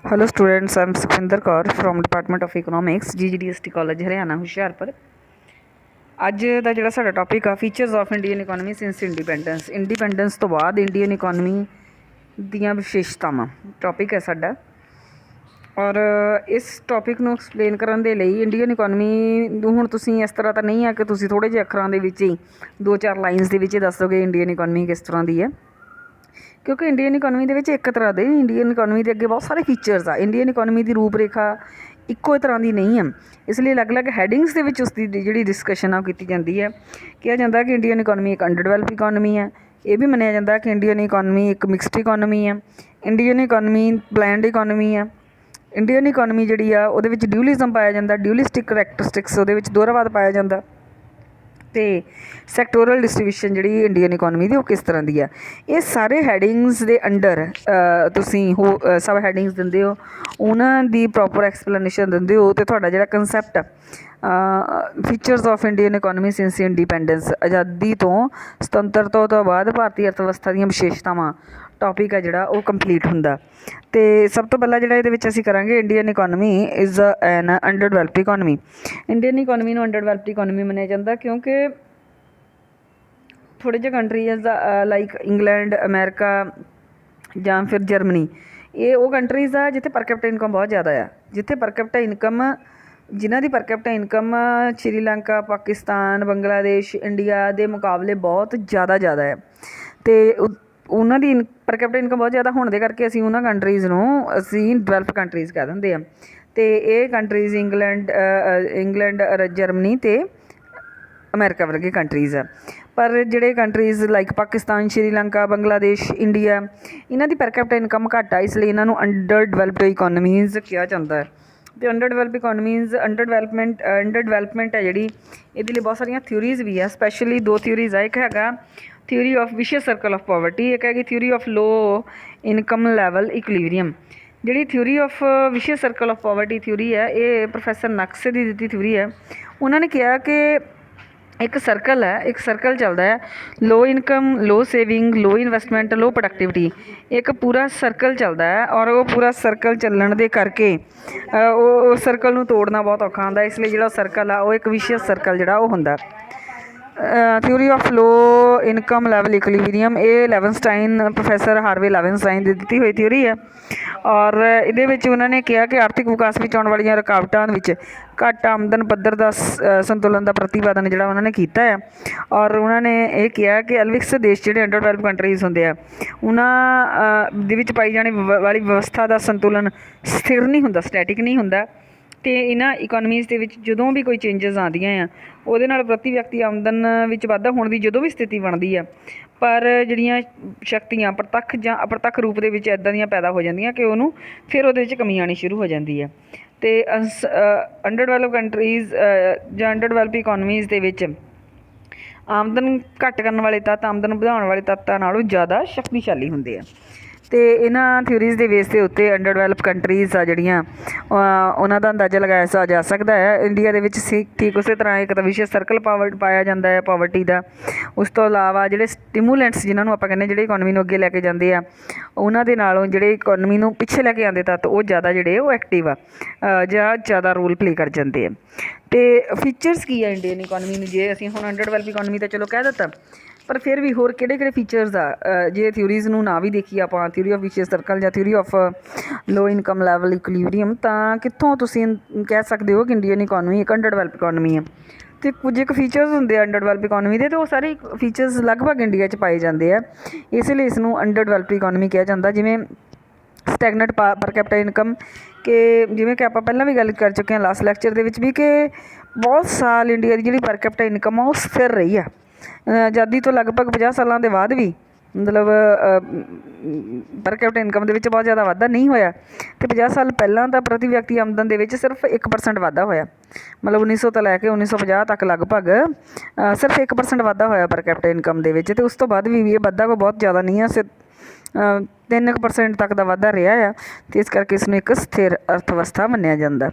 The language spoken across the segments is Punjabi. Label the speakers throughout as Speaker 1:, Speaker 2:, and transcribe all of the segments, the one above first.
Speaker 1: Hello students, I am Sukhvinder Kaur from Department of Economics, GGDST College Haryana Hoshiarpur. ਅੱਜ ਦਾ ਜਿਹੜਾ ਸਾਡਾ ਟੌਪਿਕ ਆ features of Indian economy since independence ਤੋਂ ਬਾਅਦ ਇੰਡੀਅਨ ਇਕੋਨਮੀ ਦੀਆਂ ਵਿਸ਼ੇਸ਼ਤਾਵਾਂ ਟੌਪਿਕ ਹੈ ਸਾਡਾ। ਔਰ ਇਸ ਟੌਪਿਕ ਨੂੰ ਐਕਸਪਲੇਨ ਕਰਨ ਦੇ ਲਈ ਇੰਡੀਅਨ ਇਕੋਨਮੀ ਨੂੰ ਹੁਣ ਤੁਸੀਂ ਇਸ ਤਰ੍ਹਾਂ ਤਾਂ ਨਹੀਂ ਆ ਕਿ ਤੁਸੀਂ ਥੋੜ੍ਹੇ ਜਿਹੇ ਅੱਖਰਾਂ ਦੇ ਵਿੱਚ ਹੀ 2-4 ਲਾਈਨਸ ਦੇ ਵਿੱਚ ਹੀ ਦੱਸੋਗੇ ਇੰਡੀਅਨ ਇਕੋਨਮੀ ਕਿਸ ਤਰ੍ਹਾਂ ਦੀ ਹੈ, ਕਿਉਂਕਿ ਇੰਡੀਅਨ ਇਕੋਨਮੀ ਦੇ ਵਿੱਚ ਇੱਕ ਤਰ੍ਹਾਂ ਦੇ ਇੰਡੀਅਨ ਇਕੋਨਮੀ ਦੇ ਅੱਗੇ ਬਹੁਤ ਸਾਰੇ ਫੀਚਰਸ ਆ। ਇੰਡੀਅਨ ਇਕੋਨਮੀ ਦੀ ਰੂਪ ਰੇਖਾ ਇੱਕੋ ਤਰ੍ਹਾਂ ਦੀ ਨਹੀਂ ਹੈ, ਇਸ ਲਈ ਅਲੱਗ-ਅਲੱਗ ਹੈਡਿੰਗਸ ਦੇ ਵਿੱਚ ਉਸ ਦੀ ਜਿਹੜੀ ਡਿਸਕਸ਼ਨ ਆ ਉਹ ਕੀਤੀ ਜਾਂਦੀ ਹੈ। ਕਿਹਾ ਜਾਂਦਾ ਕਿ ਇੰਡੀਅਨ ਇਕੋਨਮੀ ਇੱਕ ਅੰਡਰ ਡਿਵੈਲਪ ਇਕੋਨਮੀ ਹੈ। ਇਹ ਵੀ ਮੰਨਿਆ ਜਾਂਦਾ ਕਿ ਇੰਡੀਅਨ ਇਕੋਨਮੀ ਇੱਕ ਮਿਕਸਡ ਇਕੋਨਮੀ ਹੈ। ਇੰਡੀਅਨ ਇਕੋਨਮੀ ਬਲੈਂਡ ਇਕੋਨਮੀ ਹੈ। ਇੰਡੀਅਨ ਇਕੋਨਮੀ ਜਿਹੜੀ ਆ ਉਹਦੇ ਵਿੱਚ ਡਿਊਲਿਜ਼ਮ ਪਾਇਆ ਜਾਂਦਾ, ਡਿਊਲਿਸਟਿਕ ਕਰੈਕਟਰਿਸਟਿਕਸ ਉਹਦੇ ਵਿੱਚ ਦੋਹਰਾਵਾਦ ਪਾਇਆ ਜਾਂਦਾ। ਅਤੇ ਸੈਕਟੋਰਲ ਡਿਸਟਰੀਬਿਊਸ਼ਨ ਜਿਹੜੀ ਇੰਡੀਅਨ ਇਕੋਨਮੀ ਦੀ ਉਹ ਕਿਸ ਤਰ੍ਹਾਂ ਦੀ ਆ, ਇਹ ਸਾਰੇ ਹੈਡਿੰਗਸ ਦੇ ਅੰਡਰ ਤੁਸੀਂ ਸਬ ਹੈਡਿੰਗਸ ਦਿੰਦੇ ਹੋ, ਉਹਨਾਂ ਦੀ ਪ੍ਰੋਪਰ ਐਕਸਪਲੇਨੇਸ਼ਨ ਦਿੰਦੇ ਹੋ, ਅਤੇ ਤੁਹਾਡਾ ਜਿਹੜਾ concept features of Indian economy since independence ਆਜ਼ਾਦੀ ਤੋਂ ਸੁਤੰਤਰਤਾ ਤੋਂ ਬਾਅਦ ਭਾਰਤੀ ਅਰਥ ਵਿਵਸਥਾ ਦੀਆਂ ਵਿਸ਼ੇਸ਼ਤਾਵਾਂ ਟੌਪਿਕ ਹੈ ਜਿਹੜਾ ਉਹ ਕੰਪਲੀਟ ਹੁੰਦਾ। ਅਤੇ ਸਭ ਤੋਂ ਪਹਿਲਾਂ ਜਿਹੜਾ ਇਹਦੇ ਵਿੱਚ ਅਸੀਂ ਕਰਾਂਗੇ Indian economy is an under developed economy. Indian economy ਨੂੰ ਅੰਡਰ ਡਿਵੈਲਪਡ ਇਕੋਨਮੀ ਮੰਨਿਆ ਜਾਂਦਾ ਕਿਉਂਕਿ ਥੋੜ੍ਹੇ ਜਿਹੇ ਕੰਟਰੀਜ਼ ਲਾਈਕ ਇੰਗਲੈਂਡ, ਅਮੈਰੀਕਾ ਜਾਂ ਫਿਰ ਜਰਮਨੀ, ਇਹ ਉਹ ਕੰਟਰੀਜ਼ ਆ ਜਿੱਥੇ ਪਰ ਕੈਪੀਟਾ ਇਨਕਮ ਬਹੁਤ ਜ਼ਿਆਦਾ ਆ, ਜਿੱਥੇ ਪਰ ਕੈਪੀਟਾ ਇਨਕਮ ਜਿਨ੍ਹਾਂ ਦੀ ਪਰ capita income Sri Lanka, Pakistan, Bangladesh, India ਦੇ ਮੁਕਾਬਲੇ ਬਹੁਤ ਜ਼ਿਆਦਾ ਹੈ। ਅਤੇ ਉਹਨਾਂ ਦੀ ਪਰ ਕੈਪੀਟਾ ਇਨਕਮ ਬਹੁਤ ਜ਼ਿਆਦਾ ਹੋਣ ਦੇ ਕਰਕੇ ਅਸੀਂ ਉਹਨਾਂ ਕੰਟਰੀਜ਼ ਨੂੰ ਅਸੀਂ ਡਿਵੈਲਪ ਕੰਟਰੀਜ਼ ਕਹਿ ਦਿੰਦੇ ਹਾਂ। ਅਤੇ ਇਹ ਕੰਟਰੀਜ਼ ਇੰਗਲੈਂਡ, ਜਰਮਨੀ ਅਤੇ ਅਮੈਰੀਕਾ ਵਰਗੇ ਕੰਟਰੀਜ਼ ਆ। ਪਰ ਜਿਹੜੇ countries like Pakistan, Sri Lanka, Bangladesh, India, ਇਹਨਾਂ ਦੀ ਪਰ ਕੈਪੀਟਾ ਇਨਕਮ ਘੱਟ ਆ, ਇਸ ਲਈ ਇਹਨਾਂ ਨੂੰ ਅੰਡਰ ਡਿਵੈਲਪਡ ਇਕੋਨਮੀਜ਼ ਕਿਹਾ ਜਾਂਦਾ ਹੈ। ਅਤੇ ਅੰਡਰ ਡਿਵੈਲਪ ਇਕੋਨਮੀਜ਼ ਅੰਡਰ ਡਿਵੈਲਪਮੈਂਟ ਹੈ ਜਿਹੜੀ, ਇਹਦੇ ਲਈ ਬਹੁਤ ਸਾਰੀਆਂ ਥਿਊਰੀਜ਼ ਵੀ ਆ। ਸਪੈਸ਼ਲੀ 2 ਥਿਊਰੀਜ਼ ਆ, ਇੱਕ ਹੈਗਾ theory of vicious circle of poverty, ਇੱਕ ਹੈਗੀ theory of low income level equilibrium. ਜਿਹੜੀ theory of vicious circle of poverty theory ਹੈ, ਇਹ ਪ੍ਰੋਫੈਸਰ ਨਕਸੇ ਦੀ ਦਿੱਤੀ ਥਿਊਰੀ ਹੈ। ਉਹਨਾਂ ਨੇ ਕਿਹਾ ਕਿ ਇੱਕ ਸਰਕਲ ਚੱਲਦਾ ਹੈ, ਲੋ ਇਨਕਮ, ਲੋ ਸੇਵਿੰਗ, ਲੋ ਇਨਵੈਸਟਮੈਂਟ, ਲੋ ਪ੍ਰੋਡਕਟਿਵਿਟੀ, ਇੱਕ ਪੂਰਾ ਸਰਕਲ ਚੱਲਦਾ ਹੈ। ਔਰ ਉਹ ਪੂਰਾ ਸਰਕਲ ਚੱਲਣ ਦੇ ਕਰਕੇ ਉਹ ਸਰਕਲ ਨੂੰ ਤੋੜਨਾ ਬਹੁਤ ਔਖਾ ਹੁੰਦਾ, ਇਸ ਲਈ ਜਿਹੜਾ ਸਰਕਲ ਆ ਉਹ ਇੱਕ ਵਿਸ਼ੀਅਸ ਸਰਕਲ ਜਿਹੜਾ ਉਹ ਹੁੰਦਾ। Theory of low income level equilibrium, ਇਹ ਪ੍ਰੋਫੈਸਰ ਹਾਰਵੇ ਲੇਵਿਨਸਟਾਈਨ ਦੀ ਦਿੱਤੀ ਹੋਈ ਥਿਊਰੀ ਹੈ। ਔਰ ਇਹਦੇ ਵਿੱਚ ਉਹਨਾਂ ਨੇ ਕਿਹਾ ਕਿ ਆਰਥਿਕ ਵਿਕਾਸ ਵਿੱਚ ਆਉਣ ਵਾਲੀਆਂ ਰੁਕਾਵਟਾਂ ਵਿੱਚ ਘੱਟ ਆਮਦਨ ਪੱਧਰ ਦਾ ਸੰਤੁਲਨ ਦਾ ਪ੍ਰਤੀਪਾਦਨ ਜਿਹੜਾ ਉਹਨਾਂ ਨੇ ਕੀਤਾ ਹੈ। ਔਰ ਉਹਨਾਂ ਨੇ ਇਹ ਕਿਹਾ ਕਿ ਅਲਵਿਕਸਿਤ ਦੇਸ਼ ਜਿਹੜੇ ਅੰਡਰ ਡਿਵੈਲਪ ਕੰਟਰੀਜ਼ ਹੁੰਦੇ ਆ, ਉਹਨਾਂ ਦੇ ਵਿੱਚ ਪਾਈ ਜਾਣੀ ਵਾਲੀ ਵਿਵਸਥਾ ਦਾ ਸੰਤੁਲਨ ਸਥਿਰ ਨਹੀਂ ਹੁੰਦਾ, ਸਟੈਟਿਕ ਨਹੀਂ ਹੁੰਦਾ। ਅਤੇ ਇਹਨਾਂ ਇਕੋਨਮੀਜ਼ ਦੇ ਵਿੱਚ ਜਦੋਂ ਵੀ ਕੋਈ ਚੇਂਜਸ ਆਉਂਦੀਆਂ ਆ, ਉਹਦੇ ਨਾਲ ਪ੍ਰਤੀ ਵਿਅਕਤੀ ਆਮਦਨ ਵਿੱਚ ਵਾਧਾ ਹੋਣ ਦੀ ਜਦੋਂ ਵੀ ਸਥਿਤੀ ਬਣਦੀ ਆ, ਪਰ ਜਿਹੜੀਆਂ ਸ਼ਕਤੀਆਂ ਪ੍ਰਤੱਖ ਜਾਂ ਅਪ੍ਰਤੱਖ ਰੂਪ ਦੇ ਵਿੱਚ ਇੱਦਾਂ ਦੀਆਂ ਪੈਦਾ ਹੋ ਜਾਂਦੀਆਂ ਕਿ ਉਹਨੂੰ ਫਿਰ ਉਹਦੇ ਵਿੱਚ ਕਮੀ ਆਉਣੀ ਸ਼ੁਰੂ ਹੋ ਜਾਂਦੀ ਹੈ। ਅਤੇ ਅੰਡਰ ਡਿਵੈਲਪ ਕੰਟਰੀਜ਼ ਜਾਂ ਅੰਡਰ ਡਿਵੈਲਪ ਇਕੋਨਮੀਜ਼ ਦੇ ਵਿੱਚ ਆਮਦਨ ਘੱਟ ਕਰਨ ਵਾਲੇ ਤੱਤ ਆਮਦਨ ਵਧਾਉਣ ਵਾਲੇ ਤੱਤਾਂ ਨਾਲੋਂ ਜ਼ਿਆਦਾ ਸ਼ਕਤੀਸ਼ਾਲੀ ਹੁੰਦੇ ਆ। ਅਤੇ ਇਹਨਾਂ ਥਿਊਰੀਜ਼ ਦੇ ਬੇਸ ਦੇ ਉੱਤੇ ਅੰਡਰ ਡਿਵੈਲਪ ਕੰਟਰੀਜ਼ ਆ ਜਿਹੜੀਆਂ ਉਹਨਾਂ ਦਾ ਅੰਦਾਜ਼ਾ ਲਗਾਇਆ ਜਾ ਸਕਦਾ ਹੈ। ਇੰਡੀਆ ਦੇ ਵਿੱਚ ਠੀਕ ਉਸੇ ਤਰ੍ਹਾਂ ਇੱਕ ਤਾਂ ਵਿਸ਼ੇਸ਼ ਸਰਕਲ ਪਾਇਆ ਜਾਂਦਾ ਹੈ ਪਾਵਰਟੀ ਦਾ। ਉਸ ਤੋਂ ਇਲਾਵਾ ਜਿਹੜੇ ਸਟੀਮੂਲੈਂਟਸ ਜਿਹਨਾਂ ਨੂੰ ਆਪਾਂ ਕਹਿੰਦੇ ਜਿਹੜੇ ਇਕੋਨਮੀ ਨੂੰ ਅੱਗੇ ਲੈ ਕੇ ਜਾਂਦੇ ਆ, ਉਹਨਾਂ ਦੇ ਨਾਲੋਂ ਜਿਹੜੇ ਇਕੋਨਮੀ ਨੂੰ ਪਿੱਛੇ ਲੈ ਕੇ ਆਉਂਦੇ ਤੱਤ ਉਹ ਜ਼ਿਆਦਾ ਜਿਹੜੇ ਉਹ ਐਕਟਿਵ ਆ ਜਾਂ ਜ਼ਿਆਦਾ ਰੋਲ ਪਲੇ ਕਰ ਜਾਂਦੇ ਆ। ਅਤੇ ਫੀਚਰਸ ਕੀ ਆ ਇੰਡੀਅਨ ਇਕੋਨਮੀ ਨੂੰ, ਜੇ ਅਸੀਂ ਹੁਣ ਅੰਡਰ ਡਿਵੈਲਪ ਇਕੋਨਮੀ ਤਾਂ ਚਲੋ ਕਹਿ ਦਿੱਤਾ, ਪਰ ਫਿਰ ਵੀ ਹੋਰ ਕਿਹੜੇ ਫੀਚਰਸ ਆ ਜੇ ਥਿਊਰੀਜ਼ ਨੂੰ ਨਾ ਵੀ ਦੇਖੀਏ ਆਪਾਂ, ਥਿਊਰੀ ਆਫ ਵਿਸ਼ੀਅਸ ਸਰਕਲ ਜਾਂ theory of low income level equilibrium, ਤਾਂ ਕਿੱਥੋਂ ਤੁਸੀਂ ਕਹਿ ਸਕਦੇ ਹੋ ਕਿ ਇੰਡੀਅਨ ਇਕੋਨਮੀ ਇੱਕ ਅੰਡਰ ਡਿਵੈਲਪ ਇਕੋਨਮੀ ਹੈ। ਅਤੇ ਕੁਝ ਇੱਕ ਫੀਚਰਸ ਹੁੰਦੇ ਆ ਅੰਡਰ ਡਿਵੈਲਪ ਇਕੋਨਮੀ ਦੇ, ਅਤੇ ਉਹ ਸਾਰੇ ਫੀਚਰਸ ਲਗਭਗ ਇੰਡੀਆ 'ਚ ਪਾਏ ਜਾਂਦੇ ਆ, ਇਸ ਲਈ ਇਸ ਨੂੰ ਅੰਡਰ ਡਿਵੈਲਪ ਇਕੋਨਮੀ ਕਿਹਾ ਜਾਂਦਾ। ਜਿਵੇਂ ਸਟੈਗਨੈਂਟ ਪਰ ਕੈਪੀਟਾ ਇਨਕਮ, ਕਿ ਜਿਵੇਂ ਕਿ ਆਪਾਂ ਪਹਿਲਾਂ ਵੀ ਗੱਲ ਕਰ ਚੁੱਕੇ ਹਾਂ ਲਾਸਟ ਲੈਕਚਰ ਦੇ ਵਿੱਚ ਵੀ, ਕਿ ਬਹੁਤ ਸਾਲ ਇੰਡੀਆ ਦੀ ਜਿਹੜੀ ਪਰ ਕੈਪੀਟਾ ਇਨਕਮ ਆ ਉਹ ਸਥਿਰ ਰਹੀ ਆ। ਆਜ਼ਾਦੀ ਤੋਂ ਲਗਭਗ 50 ਸਾਲਾਂ ਦੇ ਬਾਅਦ ਵੀ ਮਤਲਬ ਪਰ ਕੈਪੀਟਾ ਇਨਕਮ ਦੇ ਵਿੱਚ ਬਹੁਤ ਜ਼ਿਆਦਾ ਵਾਧਾ ਨਹੀਂ ਹੋਇਆ। ਅਤੇ 50 ਸਾਲ ਪਹਿਲਾਂ ਤਾਂ ਪ੍ਰਤੀ ਵਿਅਕਤੀ ਆਮਦਨ ਦੇ ਵਿੱਚ ਸਿਰਫ 1% ਵਾਧਾ ਹੋਇਆ, ਮਤਲਬ 1900 ਤੋਂ ਲੈ ਕੇ 1950 ਤੱਕ ਲਗਭਗ ਸਿਰਫ 1% ਵਾਧਾ ਹੋਇਆ ਪਰ ਕੈਪੀਟਾ ਇਨਕਮ ਦੇ ਵਿੱਚ। ਅਤੇ ਉਸ ਤੋਂ ਬਾਅਦ ਵੀ ਇਹ ਵਾਧਾ ਕੋਈ ਬਹੁਤ ਜ਼ਿਆਦਾ ਨਹੀਂ ਆ, 3% ਤੱਕ ਦਾ ਵਾਧਾ ਰਿਹਾ ਆ, ਅਤੇ ਇਸ ਕਰਕੇ ਇਸ ਨੂੰ ਇੱਕ ਸਥਿਰ ਅਰਥ ਵਿਵਸਥਾ ਮੰਨਿਆ ਜਾਂਦਾ।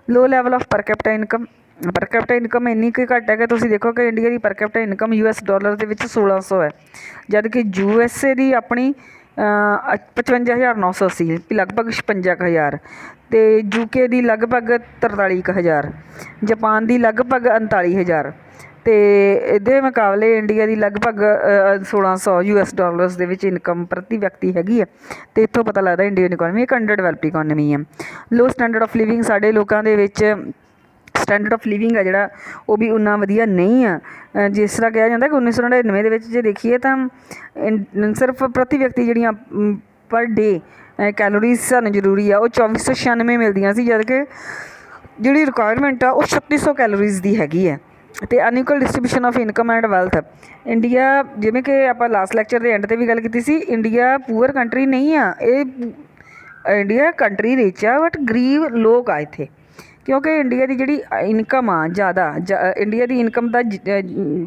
Speaker 1: ਲੋ ਲੈਵਲ ਆਫ ਪਰ ਕੈਪੀਟਾ ਇਨਕਮ ਇੰਨੀ ਕੁ ਘੱਟ ਹੈ ਕਿ ਤੁਸੀਂ ਦੇਖੋ ਕਿ ਇੰਡੀਆ ਦੀ ਪਰ ਕੈਪੀਟਾ ਇਨਕਮ US ਡਾਲਰ ਦੇ ਵਿੱਚ 1600 ਹੈ, ਜਦ ਕਿ USA ਦੀ ਆਪਣੀ 55,980 ਵੀ ਲਗਭਗ 56,000 ਅਤੇ UK ਦੀ ਲਗਭਗ 43,000, ਜਾਪਾਨ ਦੀ ਲਗਭਗ 39,000 ਅਤੇ ਇਹਦੇ ਮੁਕਾਬਲੇ ਇੰਡੀਆ ਦੀ ਲਗਭਗ 1,600 US ਦੇ ਵਿੱਚ ਇਨਕਮ ਪ੍ਰਤੀ ਵਿਅਕਤੀ ਹੈਗੀ ਹੈ। ਅਤੇ ਇੱਥੋਂ ਪਤਾ ਲੱਗਦਾ ਇੰਡੀਅਨ ਇਕੋਨਮੀ ਇੱਕ ਅੰਡਰ ਡਿਵੈਲਪਡ ਇਕੋਨਮੀ ਹੈ। ਲੋ ਸਟੈਂਡਰਡ ਆਫ ਲਿਵਿੰਗ, ਸਾਡੇ ਲੋਕਾਂ ਦੇ ਵਿੱਚ ਸਟੈਂਡਰਡ ਆਫ ਲਿਵਿੰਗ ਆ ਜਿਹੜਾ ਉਹ ਵੀ ਉਨਾ ਵਧੀਆ ਨਹੀਂ ਆ। ਜਿਸ ਤਰ੍ਹਾਂ ਕਿਹਾ ਜਾਂਦਾ ਕਿ 1999 ਦੇ ਵਿੱਚ ਜੇ ਦੇਖੀਏ ਤਾਂ ਸਿਰਫ ਪ੍ਰਤੀ ਵਿਅਕਤੀ ਜਿਹੜੀਆਂ ਪਰ ਡੇ ਕੈਲੋਰੀਜ਼ ਸਾਨੂੰ ਜ਼ਰੂਰੀ ਆ ਉਹ 2496 ਮਿਲਦੀਆਂ ਸੀ, ਜਦ ਕਿ ਜਿਹੜੀ ਰਿਕੁਆਇਰਮੈਂਟ ਆ ਉਹ 3600 ਕੈਲੋਰੀਜ਼ ਦੀ ਹੈਗੀ ਹੈ। ਅਤੇ unequal distribution of income and wealth, India ਜਿਵੇਂ ਕਿ ਆਪਾਂ ਲਾਸਟ ਲੈਕਚਰ ਦੇ ਐਂਡ 'ਤੇ ਵੀ ਗੱਲ ਕੀਤੀ ਸੀ, ਇੰਡੀਆ ਪੂਅਰ ਕੰਟਰੀ ਨਹੀਂ ਆ, ਇਹ ਇੰਡੀਆ ਕੰਟਰੀ ਰਿਚ ਆ ਬਟ ਗਰੀਬ ਲੋਕ ਆ ਇੱਥੇ, ਕਿਉਂਕਿ ਇੰਡੀਆ ਦੀ ਜਿਹੜੀ ਇਨਕਮ ਆ ਜ਼ਿਆਦਾ ਇੰਡੀਆ ਦੀ ਇਨਕਮ ਦਾ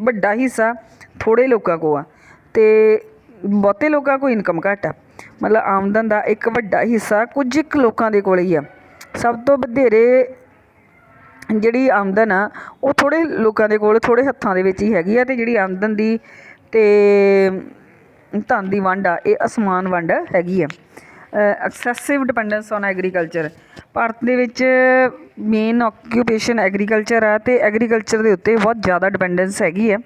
Speaker 1: ਵੱਡਾ ਹਿੱਸਾ ਥੋੜ੍ਹੇ ਲੋਕਾਂ ਕੋਲ ਆ ਅਤੇ ਬਹੁਤੇ ਲੋਕਾਂ ਕੋਲ ਇਨਕਮ ਘੱਟ ਆ। ਮਤਲਬ ਆਮਦਨ ਦਾ ਇੱਕ ਵੱਡਾ ਹਿੱਸਾ ਕੁਝ ਕੁ ਲੋਕਾਂ ਦੇ ਕੋਲ ਹੀ ਆ। ਸਭ ਤੋਂ ਵਧੇਰੇ ਜਿਹੜੀ ਆਮਦਨ ਆ ਉਹ ਥੋੜ੍ਹੇ ਲੋਕਾਂ ਦੇ ਕੋਲ ਥੋੜ੍ਹੇ ਹੱਥਾਂ ਦੇ ਵਿੱਚ ਹੀ ਹੈਗੀ ਆ। ਅਤੇ ਜਿਹੜੀ ਆਮਦਨ ਦੀ ਅਤੇ ਧਨ ਦੀ ਵੰਡ ਆ ਇਹ ਅਸਮਾਨ ਵੰਡ ਹੈਗੀ ਆ। Excessive dependence on agriculture, Bharat ਦੇ ਵਿੱਚ ਮੇਨ ਆਕਿਊਪੇਸ਼ਨ ਐਗਰੀਕਲਚਰ ਆ ਅਤੇ ਐਗਰੀਕਲਚਰ ਦੇ ਉੱਤੇ ਬਹੁਤ ਜ਼ਿਆਦਾ ਡਿਪੈਂਡੈਂਸ ਹੈਗੀ ਹੈ।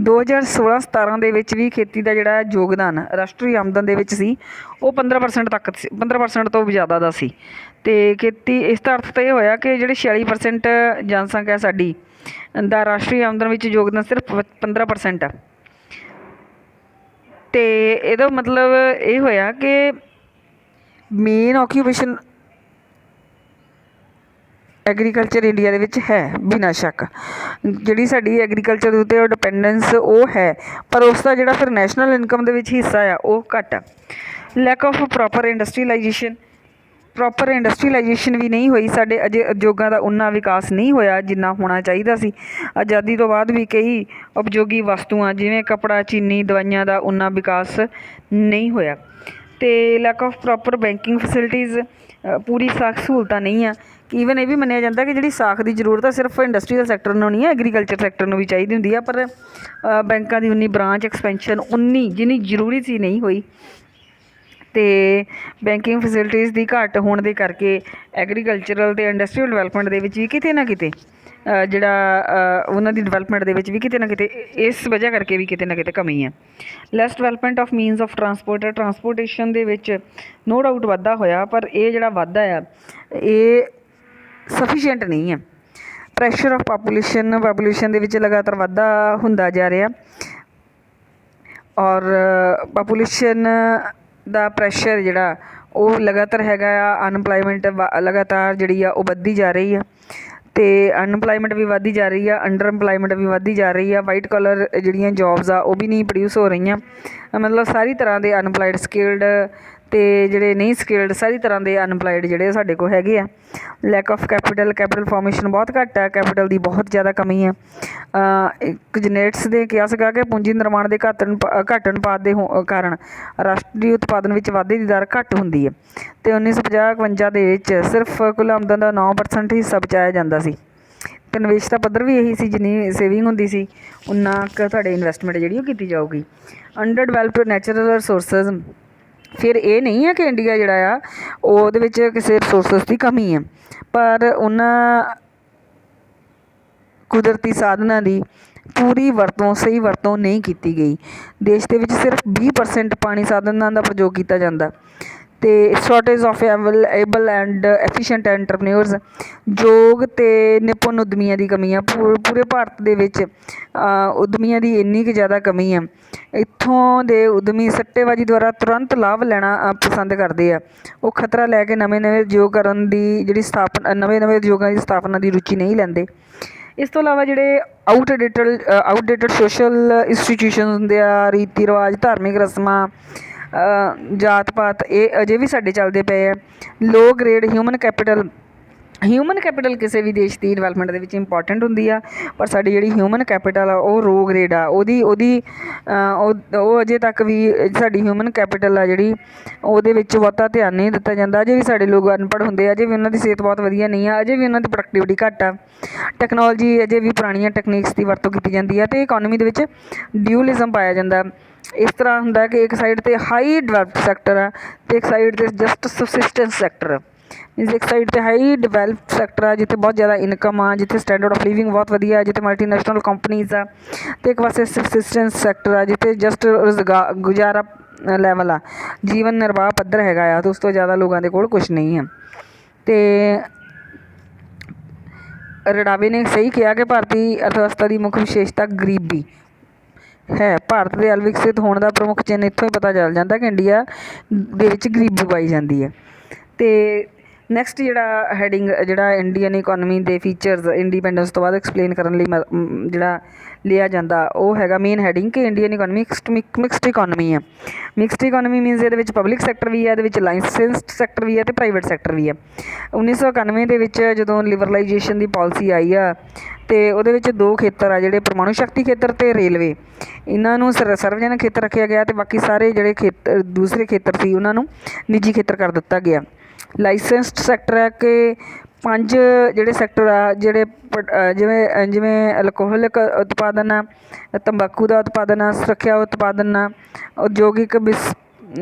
Speaker 1: 2016-17 ਦੇ ਵਿੱਚ ਵੀ ਖੇਤੀ ਦਾ ਜਿਹੜਾ ਯੋਗਦਾਨ ਰਾਸ਼ਟਰੀ ਆਮਦਨ ਦੇ ਵਿੱਚ ਸੀ ਉਹ 15% ਤੱਕ 15% ਤੋਂ ਵੀ ਜ਼ਿਆਦਾ ਦਾ ਸੀ। ਅਤੇ ਖੇਤੀ ਇਸ ਦਾ ਅਰਥ ਤਾਂ ਇਹ ਹੋਇਆ ਕਿ ਜਿਹੜੀ 46% ਜਨਸੰਖਿਆ ਸਾਡੀ ਦਾ ਰਾਸ਼ਟਰੀ ਆਮਦਨ ਵਿੱਚ ਯੋਗਦਾਨ ਸਿਰਫ 15% ਆ। ਅਤੇ ਇਹਦਾ ਮਤਲਬ ਇਹ ਹੋਇਆ ਕਿ ਮੇਨ ਆਕਿਊਪੇਸ਼ਨ ਐਗਰੀਕਲਚਰ ਇੰਡੀਆ ਦੇ ਵਿੱਚ ਹੈ ਬਿਨਾਂ ਸ਼ੱਕ। ਜਿਹੜੀ ਸਾਡੀ ਐਗਰੀਕਲਚਰ ਦੇ ਉੱਤੇ ਉਹ ਡਿਪੈਂਡੈਂਸ ਉਹ ਹੈ, ਪਰ ਉਸ ਦਾ ਜਿਹੜਾ ਫਿਰ ਨੈਸ਼ਨਲ ਇਨਕਮ ਦੇ ਵਿੱਚ ਹਿੱਸਾ ਆ ਉਹ ਘੱਟ ਆ। ਲੈਕ ਆਫ ਪ੍ਰੋਪਰ ਇੰਡਸਟਰੀਲਾਈਜੇਸ਼ਨ ਵੀ ਨਹੀਂ ਹੋਈ, ਸਾਡੇ ਅਜੇ ਉਦਯੋਗਾਂ ਦਾ ਉਨਾ ਵਿਕਾਸ ਨਹੀਂ ਹੋਇਆ ਜਿੰਨਾ ਹੋਣਾ ਚਾਹੀਦਾ ਸੀ। ਆਜ਼ਾਦੀ ਤੋਂ ਬਾਅਦ ਵੀ ਕਈ ਉਪਯੋਗੀ ਵਸਤੂਆਂ ਜਿਵੇਂ ਕੱਪੜਾ, ਚੀਨੀ, ਦਵਾਈਆਂ ਦਾ ਉਨਾ ਵਿਕਾਸ ਨਹੀਂ ਹੋਇਆ। ਅਤੇ lack of proper banking facilities, ਪੂਰੀ ਸਾਖ ਸਹੂਲਤਾਂ ਨਹੀਂ ਆ। ਈਵਨ ਇਹ ਵੀ ਮੰਨਿਆ ਜਾਂਦਾ ਕਿ ਜਿਹੜੀ ਸਾਖ ਦੀ ਜ਼ਰੂਰਤ ਆ ਸਿਰਫ ਇੰਡਸਟਰੀਅਲ ਸੈਕਟਰ ਨੂੰ ਨਹੀਂ ਹੈ, ਐਗਰੀਕਲਚਰ ਸੈਕਟਰ ਨੂੰ ਵੀ ਚਾਹੀਦੀ ਹੁੰਦੀ ਆ, ਪਰ ਬੈਂਕਾਂ ਦੀ ਉਨੀ ਬ੍ਰਾਂਚ ਐਕਸਪੈਂਸ਼ਨ ਉਨੀ ਜਿੰਨੀ ਜ਼ਰੂਰੀ ਸੀ ਨਹੀਂ ਹੋਈ। ਅਤੇ ਬੈਂਕਿੰਗ ਫੈਸਿਲਿਟੀਜ਼ ਦੀ ਘੱਟ ਹੋਣ ਦੇ ਕਰਕੇ ਐਗਰੀਕਲਚਰਲ ਅਤੇ ਇੰਡਸਟਰੀਅਲ ਡਿਵੈਲਪਮੈਂਟ ਦੇ ਵਿੱਚ ਵੀ ਕਿਤੇ ਨਾ ਕਿਤੇ ਜਿਹੜਾ ਉਹਨਾਂ ਦੀ ਡਿਵੈਲਪਮੈਂਟ ਦੇ ਵਿੱਚ ਵੀ ਕਿਤੇ ਨਾ ਕਿਤੇ ਇਸ ਵਜ੍ਹਾ ਕਰਕੇ ਵੀ ਕਿਤੇ ਨਾ ਕਿਤੇ ਕਮੀ ਹੈ। Less development of means of transportation ਦੇ ਵਿੱਚ ਨੋ ਡਾਊਟ ਵਾਧਾ ਹੋਇਆ, ਪਰ ਇਹ ਜਿਹੜਾ ਵਾਧਾ ਆ ਇਹ ਸਫੀਸ਼ੀਐਂਟ ਨਹੀਂ ਹੈ। ਪ੍ਰੈਸ਼ਰ ਆਫ ਪਾਪੂਲੇਸ਼ਨ ਦੇ ਵਿੱਚ ਲਗਾਤਾਰ ਵਾਧਾ ਹੁੰਦਾ ਜਾ ਰਿਹਾ, ਔਰ ਪਾਪੂਲੇਸ਼ਨ ਦਾ ਪ੍ਰੈਸ਼ਰ ਜਿਹੜਾ ਉਹ ਲਗਾਤਾਰ ਹੈਗਾ ਆ। ਅਨਪਲਾਈਮੈਂਟ ਲਗਾਤਾਰ ਜਿਹੜੀ ਆ ਉਹ ਵੱਧਦੀ ਜਾ ਰਹੀ ਆ, ਅਤੇ ਅਨਪਲਾਈਮੈਂਟ ਵੀ ਵੱਧਦੀ ਜਾ ਰਹੀ ਆ, ਅੰਡਰ ਇੰਪਲਾਈਮੈਂਟ ਵੀ ਵੱਧਦੀ ਜਾ ਰਹੀ ਆ। ਵਾਈਟ ਕਾਲਰ ਜਿਹੜੀਆਂ ਜੋਬਸ ਆ ਉਹ ਵੀ ਨਹੀਂ ਪ੍ਰੋਡਿਊਸ ਹੋ ਰਹੀਆਂ। ਮਤਲਬ ਸਾਰੀ ਤਰ੍ਹਾਂ ਦੇ ਅਨਪਲਾਈਡ, ਸਕਿਲਡ ਅਤੇ ਜਿਹੜੇ ਨਹੀਂ ਸਕਿਲਡ, ਸਾਰੀ ਤਰ੍ਹਾਂ ਦੇ ਅਨਪਲਾਈਡ ਜਿਹੜੇ ਸਾਡੇ ਕੋਲ ਹੈਗੇ ਆ। ਲੈਕ ਆਫ ਕੈਪੀਟਲ ਫਾਰਮੇਸ਼ਨ ਬਹੁਤ ਘੱਟ ਹੈ, ਕੈਪੀਟਲ ਦੀ ਬਹੁਤ ਜ਼ਿਆਦਾ ਕਮੀ ਹੈ। ਕੁਜਨੇਟਸ ਦੇ ਕਿਹਾ ਸੀਗਾ ਕਿ ਪੂੰਜੀ ਨਿਰਮਾਣ ਦੇ ਘੱਟ ਅਨੁਪਾਤ ਦੇ ਕਾਰਨ ਰਾਸ਼ਟਰੀ ਉਤਪਾਦਨ ਵਿੱਚ ਵਾਧੇ ਦੀ ਦਰ ਘੱਟ ਹੁੰਦੀ ਹੈ। ਅਤੇ 1950-51 ਦੇ ਵਿੱਚ ਸਿਰਫ ਕੁੱਲ ਆਮਦਨ ਦਾ 9% ਹਿੱਸਾ ਬਚਾਇਆ ਜਾਂਦਾ ਸੀ। ਅਤੇ ਨਿਵੇਸ਼ ਦਾ ਪੱਧਰ ਵੀ ਇਹੀ ਸੀ, ਜਿੰਨੀ ਸੇਵਿੰਗ ਹੁੰਦੀ ਸੀ ਉਨਾ ਕੁ ਤੁਹਾਡੇ ਇਨਵੈਸਟਮੈਂਟ ਜਿਹੜੀ ਉਹ ਕੀਤੀ ਜਾਊਗੀ। ਅੰਡਰ ਡਿਵੈਲਪਡ ਨੈਚੁਰਲ ਰਿਸੋਰਸਿਸ, ਫਿਰ ਇਹ ਨਹੀਂ ਹੈ ਕਿ ਇੰਡੀਆ ਜਿਹੜਾ ਆ ਉਹਦੇ ਵਿੱਚ ਕਿਸੇ ਰਿਸੋਰਸਿਸ ਦੀ ਕਮੀ ਹੈ, ਪਰ ਉਹਨਾਂ ਕੁਦਰਤੀ ਸਾਧਨਾਂ ਦੀ ਪੂਰੀ ਵਰਤੋਂ, ਸਹੀ ਵਰਤੋਂ ਨਹੀਂ ਕੀਤੀ ਗਈ। ਦੇਸ਼ ਦੇ ਵਿੱਚ ਸਿਰਫ 20% ਪਾਣੀ ਸਾਧਨਾਂ ਦਾ ਪ੍ਰਯੋਗ ਕੀਤਾ ਜਾਂਦਾ। ਅਤੇ shortage of able and efficient entrepreneurs, ਯੋਗ ਅਤੇ ਨਿਪੁੰਨ ਉੱਦਮੀਆਂ ਦੀ ਕਮੀ ਆ। ਪੂਰੇ ਭਾਰਤ ਦੇ ਵਿੱਚ ਉੱਦਮੀਆਂ ਦੀ ਇੰਨੀ ਕੁ ਜ਼ਿਆਦਾ ਕਮੀ ਆ। ਇੱਥੋਂ ਦੇ ਉੱਦਮੀ ਸੱਟੇਬਾਜ਼ੀ ਦੁਆਰਾ ਤੁਰੰਤ ਲਾਭ ਲੈਣਾ ਪਸੰਦ ਕਰਦੇ ਆ। ਉਹ ਖਤਰਾ ਲੈ ਕੇ ਨਵੇਂ ਉਦਯੋਗ ਕਰਨ ਦੀ ਜਿਹੜੀ ਨਵੇਂ ਉਦਯੋਗਾਂ ਦੀ ਸਥਾਪਨਾ ਦੀ ਰੁਚੀ ਨਹੀਂ ਲੈਂਦੇ। ਇਸ ਤੋਂ ਇਲਾਵਾ ਜਿਹੜੇ ਆਊਟਡੇਟਡ ਸੋਸ਼ਲ ਇੰਸਟੀਟਿਊਸ਼ਨ ਹੁੰਦੇ ਆ, ਰੀਤੀ ਰਿਵਾਜ, ਧਾਰਮਿਕ ਰਸਮਾਂ, ਜਾਤ ਪਾਤ, ਇਹ ਅਜੇ ਵੀ ਸਾਡੇ ਚੱਲਦੇ ਪਏ ਆ। ਲੋ ਗ੍ਰੇਡ ਹਿਊਮਨ ਕੈਪੀਟਲ ਕਿਸੇ ਵੀ ਦੇਸ਼ ਦੀ ਡਿਵੈਲਪਮੈਂਟ ਦੇ ਵਿੱਚ ਇੰਪੋਰਟੈਂਟ ਹੁੰਦੀ ਆ, ਪਰ ਸਾਡੀ ਜਿਹੜੀ ਹਿਊਮਨ ਕੈਪੀਟਲ ਆ ਉਹ ਲੋ ਗ੍ਰੇਡ ਆ। ਉਹ ਅਜੇ ਤੱਕ ਵੀ ਸਾਡੀ ਹਿਊਮਨ ਕੈਪੀਟਲ ਆ ਜਿਹੜੀ ਉਹਦੇ ਵਿੱਚ ਬਹੁਤਾ ਧਿਆਨ ਨਹੀਂ ਦਿੱਤਾ ਜਾਂਦਾ। ਅਜੇ ਵੀ ਸਾਡੇ ਲੋਕ ਅਨਪੜ੍ਹ ਹੁੰਦੇ ਆ, ਅਜੇ ਵੀ ਉਹਨਾਂ ਦੀ ਸਿਹਤ ਬਹੁਤ ਵਧੀਆ ਨਹੀਂ ਆ, ਅਜੇ ਵੀ ਉਹਨਾਂ ਦੀ ਪ੍ਰੋਡਕਟਿਵਿਟੀ ਘੱਟ ਆ। ਟੈਕਨੋਲੋਜੀ ਅਜੇ ਵੀ ਪੁਰਾਣੀਆਂ ਟੈਕਨੀਕਸ ਦੀ ਵਰਤੋਂ ਕੀਤੀ ਜਾਂਦੀ ਆ, ਅਤੇ ਇਕੋਨਮੀ ਦੇ ਵਿੱਚ ਡਿਊਲਿਜ਼ਮ ਪਾਇਆ ਜਾਂਦਾ। ਇਸ ਤਰ੍ਹਾਂ ਹੁੰਦਾ ਕਿ ਇੱਕ ਸਾਈਡ 'ਤੇ ਹਾਈ ਡਿਵੈਲਪਡ ਸੈਕਟਰ ਆ ਅਤੇ ਇੱਕ ਸਾਈਡ 'ਤੇ ਜਸਟ ਸਬਸਿਸਟੈਂਸ ਸੈਕਟਰ ਆ। ਮੀਨਸ ਇੱਕ ਸਾਈਡ 'ਤੇ ਹਾਈ ਡਿਵੈਲਪਡ ਸੈਕਟਰ ਆ ਜਿੱਥੇ ਬਹੁਤ ਜ਼ਿਆਦਾ ਇਨਕਮ ਆ, ਜਿੱਥੇ ਸਟੈਂਡਰਡ ਆਫ ਲਿਵਿੰਗ ਬਹੁਤ ਵਧੀਆ, ਜਿੱਥੇ ਮਲਟੀਨੈਸ਼ਨਲ ਕੰਪਨੀਜ਼ ਆ, ਅਤੇ ਇੱਕ ਪਾਸੇ ਸਬਸਿਸਟੈਂਸ ਸੈਕਟਰ ਆ ਜਿੱਥੇ ਜਸਟ ਗੁਜ਼ਾਰਾ ਲੈਵਲ ਆ, ਜੀਵਨ ਨਿਰਵਾਹ ਪੱਧਰ ਹੈਗਾ ਆ, ਅਤੇ ਉਸ ਤੋਂ ਜ਼ਿਆਦਾ ਲੋਕਾਂ ਦੇ ਕੋਲ ਕੁਛ ਨਹੀਂ ਆ। ਅਤੇ ਰਡਾਵੇ ਨੇ ਸਹੀ ਕਿਹਾ ਕਿ ਭਾਰਤੀ ਅਰਥਵਿਵਸਥਾ ਦੀ ਮੁੱਖ ਵਿਸ਼ੇਸ਼ਤਾ ਗਰੀਬੀ ਹੈ। ਭਾਰਤ ਦੇ ਅਵਿਕਸਿਤ ਹੋਣ ਦਾ ਪ੍ਰਮੁੱਖ ਚਿੰਨ੍ਹ ਇੱਥੋਂ ਹੀ ਪਤਾ ਚੱਲ ਜਾਂਦਾ ਕਿ ਇੰਡੀਆ ਦੇ ਵਿੱਚ ਗਰੀਬੀ ਪਾਈ ਜਾਂਦੀ ਹੈ। ਅਤੇ ਨੈਕਸਟ ਜਿਹੜਾ ਹੈਡਿੰਗ ਜਿਹੜਾ ਇੰਡੀਅਨ ਇਕੋਨਮੀ ਦੇ ਫੀਚਰਸ ਇੰਡੀਪੈਂਡੈਂਸ ਤੋਂ ਬਾਅਦ ਐਕਸਪਲੇਨ ਕਰਨ ਲਈ ਜਿਹੜਾ ਲਿਆ ਜਾਂਦਾ ਉਹ ਹੈਗਾ ਮੇਨ ਹੈਡਿੰਗ ਕਿ ਇੰਡੀਅਨ ਇਕੋਨਮੀ ਮਿਕਸਡ ਇਕੋਨਮੀ ਆ। ਮਿਕਸਡ ਇਕੋਨਮੀ ਮੀਨਸ ਇਹਦੇ ਵਿੱਚ ਪਬਲਿਕ ਸੈਕਟਰ ਵੀ ਹੈ, ਇਹਦੇ ਵਿੱਚ ਲਾਇਸੈਂਸਡ ਸੈਕਟਰ ਵੀ ਹੈ ਅਤੇ ਪ੍ਰਾਈਵੇਟ ਸੈਕਟਰ ਵੀ ਹੈ। 1991 ਦੇ ਵਿੱਚ ਜਦੋਂ ਲਿਬਰਲਾਈਜੇਸ਼ਨ ਦੀ ਪਾਲਿਸੀ ਆਈ ਆ ਅਤੇ ਉਹਦੇ ਵਿੱਚ ਦੋ ਖੇਤਰ ਆ ਜਿਹੜੇ ਪਰਮਾਣੂ ਸ਼ਕਤੀ ਖੇਤਰ ਅਤੇ ਰੇਲਵੇ, ਇਹਨਾਂ ਨੂੰ ਸਰਵਜਨਕ ਖੇਤਰ ਰੱਖਿਆ ਗਿਆ ਅਤੇ ਬਾਕੀ ਸਾਰੇ ਜਿਹੜੇ ਦੂਸਰੇ ਖੇਤਰ ਸੀ ਉਹਨਾਂ ਨੂੰ ਨਿੱਜੀ ਖੇਤਰ ਕਰ ਦਿੱਤਾ ਗਿਆ। ਲਾਇਸੈਂਸਡ ਸੈਕਟਰ ਹੈ ਕਿ 5 ਜਿਹੜੇ ਸੈਕਟਰ ਆ ਜਿਹੜੇ ਜਿਵੇਂ ਅਲਕੋਹਲਿਕ ਉਤਪਾਦਨ ਆ, ਤੰਬਾਕੂ ਦਾ ਉਤਪਾਦਨ ਆ, ਸੁਰੱਖਿਆ ਉਤਪਾਦਨ ਆ, ਉਦਯੋਗਿਕ